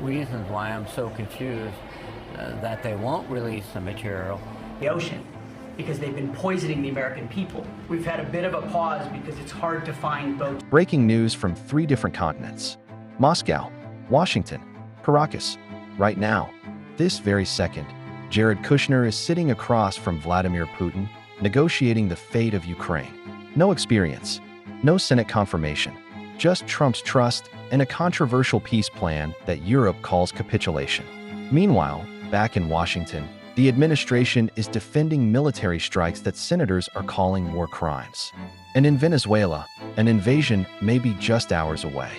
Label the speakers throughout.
Speaker 1: reasons why I'm so confused that they won't release the material.
Speaker 2: The ocean, because they've been poisoning the American people. We've had a bit of a pause because it's hard to find boats.
Speaker 3: Breaking news from 3 different continents: Moscow, Washington, Caracas. Right now, this very second, Jared Kushner is sitting across from Vladimir Putin, negotiating the fate of Ukraine. No experience, no Senate confirmation, just Trump's trust and a controversial peace plan that Europe calls capitulation. Meanwhile, back in Washington, the administration is defending military strikes that senators are calling war crimes. And in Venezuela, an invasion may be just hours away.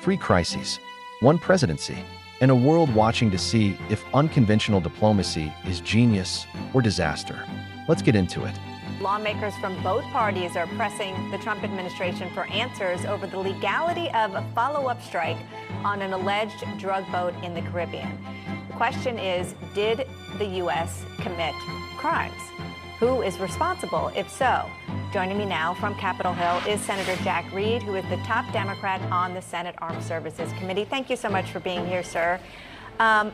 Speaker 3: 3 crises, 1 presidency, and a world watching to see if unconventional diplomacy is genius or disaster. Let's get into it.
Speaker 4: Lawmakers from both parties are pressing the Trump administration for answers over the legality of a follow-up strike on an alleged drug boat in the Caribbean. The question is, did the U.S. commit crimes? Who is responsible, if so? Joining me now from Capitol Hill is Senator Jack Reed, who is the top Democrat on the Senate Armed Services Committee. Thank you so much for being here, sir.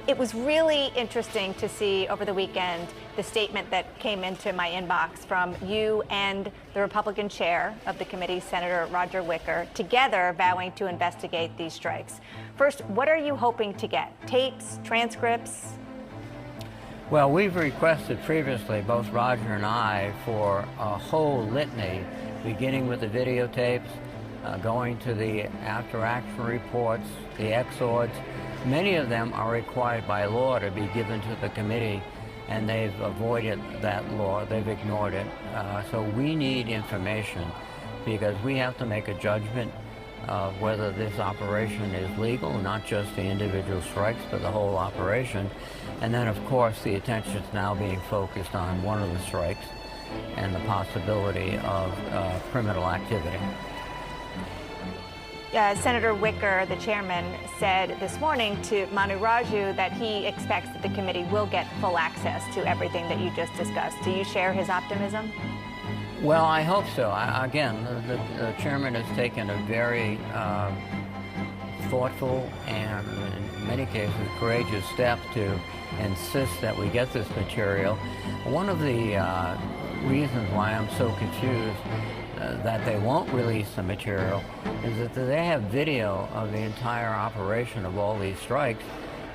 Speaker 4: It was really interesting to see over the weekend the statement that came into my inbox from you and the Republican chair of the committee, Senator Roger Wicker, together vowing to investigate these strikes. First, what are you hoping to get? Tapes, transcripts?
Speaker 1: Well, we've requested previously, both Roger and I, for a whole litany, beginning with the videotapes, going to the after-action reports, the exhorts. Many of them are required by law to be given to the committee, and they've avoided that law. They've ignored it. So we need information because we have to make a judgment of whether this operation is legal, not just the individual strikes, but the whole operation. And then, of course, the attention is now being focused on one of the strikes and the possibility of criminal activity.
Speaker 4: Senator Wicker, the chairman, said this morning to Manu Raju that he expects that the committee will get full access to everything that you just discussed. Do you share his optimism?
Speaker 1: Well, I hope so. Again, the chairman has taken a very thoughtful and, in many cases, courageous step to insist that we get this material. One of the reasons why I'm so confused that they won't release the material is that they have video of the entire operation of all these strikes.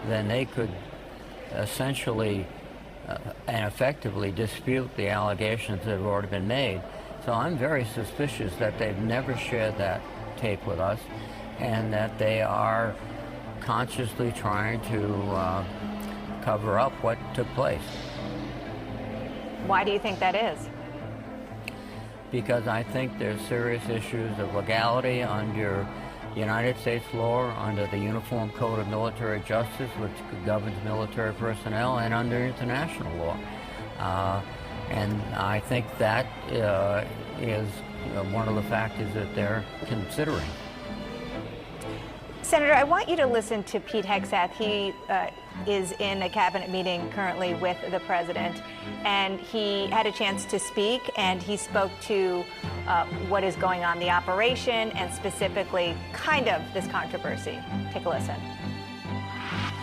Speaker 1: Then they could essentially and effectively dispute the allegations that have already been made. So I'm very suspicious that they've never shared that tape with us and that they are consciously trying to cover up what took place.
Speaker 4: Why do you think that is?
Speaker 1: Because I think there's serious issues of legality under United States law, under the Uniform Code of Military Justice, which governs military personnel, and under international law. And I think that is one of the factors that they're considering.
Speaker 4: Senator, I want you to listen to Pete Hegseth. He is in a cabinet meeting currently with the president, and he had a chance to speak, and he spoke to what is going on in the operation and specifically kind of this controversy. Take a listen.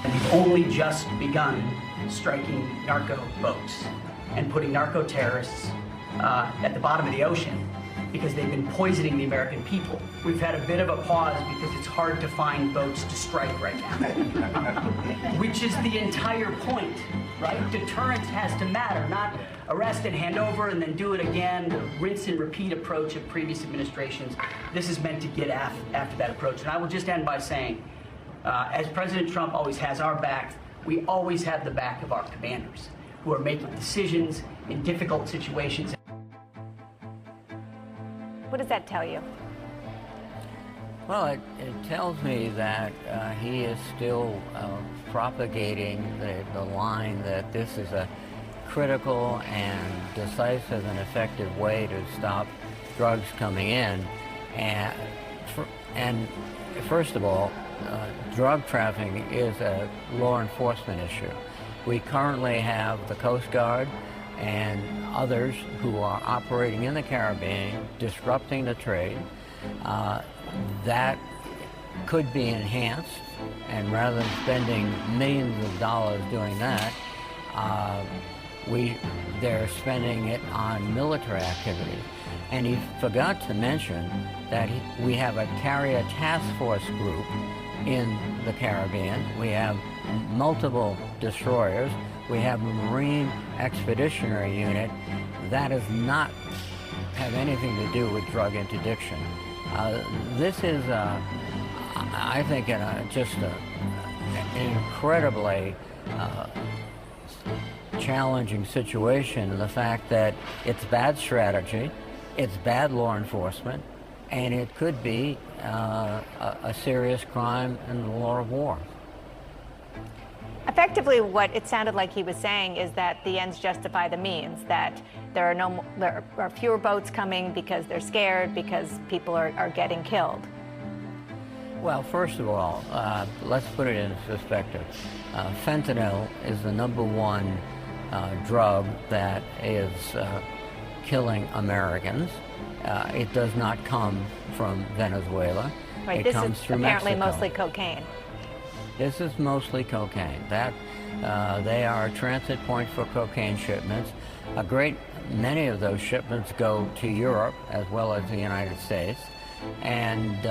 Speaker 2: We've only just begun striking narco boats and putting narco terrorists at the bottom of the ocean because they've been poisoning the American people. We've had a bit of a pause because it's hard to find boats to strike right now. Which is the entire point, right? Deterrence has to matter, not arrest and hand over and then do it again, the rinse and repeat approach of previous administrations. This is meant to get after that approach. And I will just end by saying, as President Trump always has our back, we always have the back of our commanders who are making decisions in difficult situations.
Speaker 4: What does that tell you?
Speaker 1: Well, it tells me that he is still propagating the line that this is a critical and decisive and effective way to stop drugs coming in. And first of all, drug trafficking is a law enforcement issue. We currently have the Coast Guard and others who are operating in the Caribbean, disrupting the trade. That could be enhanced And rather than spending millions of dollars doing that, they're spending it on military activities. And he forgot to mention that we have a carrier task force group in the Caribbean. We have multiple destroyers. We have a Marine Expeditionary Unit. That does not have anything to do with drug interdiction. This is, I think, just an incredibly challenging situation, the fact that it's bad strategy, it's bad law enforcement, and it could be a serious crime in the law of war.
Speaker 4: Effectively, what it sounded like he was saying is that the ends justify the means, that there are fewer boats coming because they're scared, because people are getting killed.
Speaker 1: Well, first of all, let's put it in perspective. Fentanyl is the #1 drug that is killing Americans. It does not come from Venezuela.
Speaker 4: Right,
Speaker 1: it comes through Mexico.
Speaker 4: Apparently mostly cocaine.
Speaker 1: This is mostly cocaine. They are a transit point for cocaine shipments. A great many of those shipments go to Europe as well as the United States. And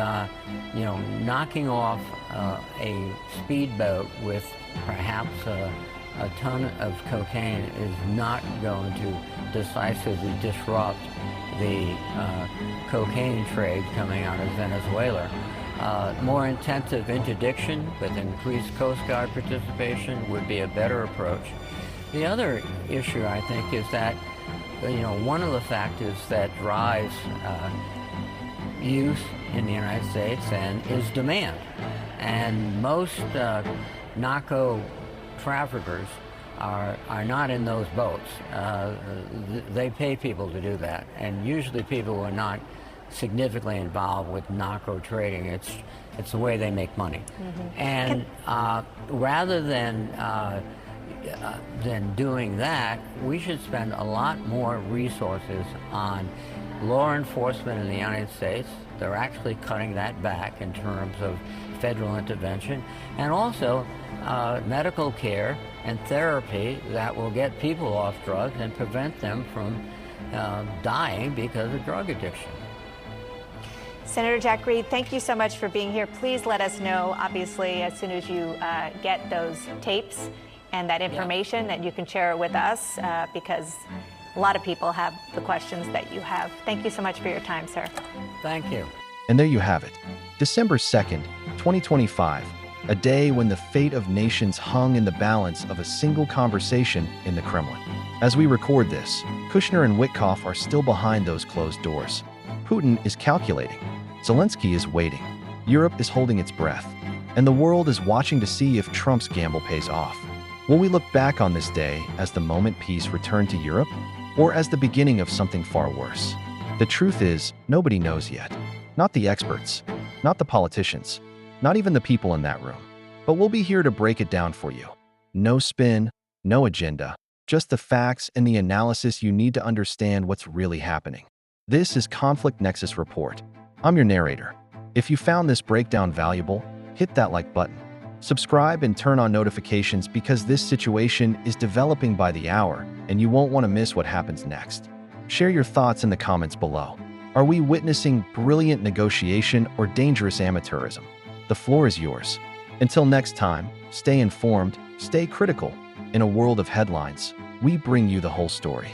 Speaker 1: knocking off a speedboat with perhaps a ton of cocaine is not going to decisively disrupt the cocaine trade coming out of Venezuela. More intensive interdiction with increased Coast Guard participation would be a better approach. The other issue, I think, is that one of the factors that drives use in the United States is demand. And most narco traffickers are not in those boats. They pay people to do that, and usually people who are not significantly involved with narco trading. It's the way they make money. Mm-hmm. And rather than doing that, we should spend a lot more resources on law enforcement in the United States. They're actually cutting that back in terms of federal intervention, and also medical care and therapy that will get people off drugs and prevent them from dying because of drug addiction.
Speaker 4: Senator Jack Reed, thank you so much for being here. Please let us know, obviously, as soon as you get those tapes and that information, that you can share it with us, because a lot of people have the questions that you have. Thank you so much for your time, sir.
Speaker 1: Thank you.
Speaker 3: And there you have it. December 2nd, 2025, a day when the fate of nations hung in the balance of a single conversation in the Kremlin. As we record this, Kushner and Witkoff are still behind those closed doors. Putin is calculating. Zelensky is waiting. Europe is holding its breath. And the world is watching to see if Trump's gamble pays off. Will we look back on this day as the moment peace returned to Europe, or as the beginning of something far worse? The truth is, nobody knows yet. Not the experts, not the politicians, not even the people in that room. But we'll be here to break it down for you. No spin, no agenda, just the facts and the analysis you need to understand what's really happening. This is Conflict Nexus Report. I'm your narrator. If you found this breakdown valuable, hit that like button. Subscribe and turn on notifications, because this situation is developing by the hour and you won't want to miss what happens next. Share your thoughts in the comments below. Are we witnessing brilliant negotiation or dangerous amateurism? The floor is yours. Until next time, stay informed, stay critical. In a world of headlines, we bring you the whole story.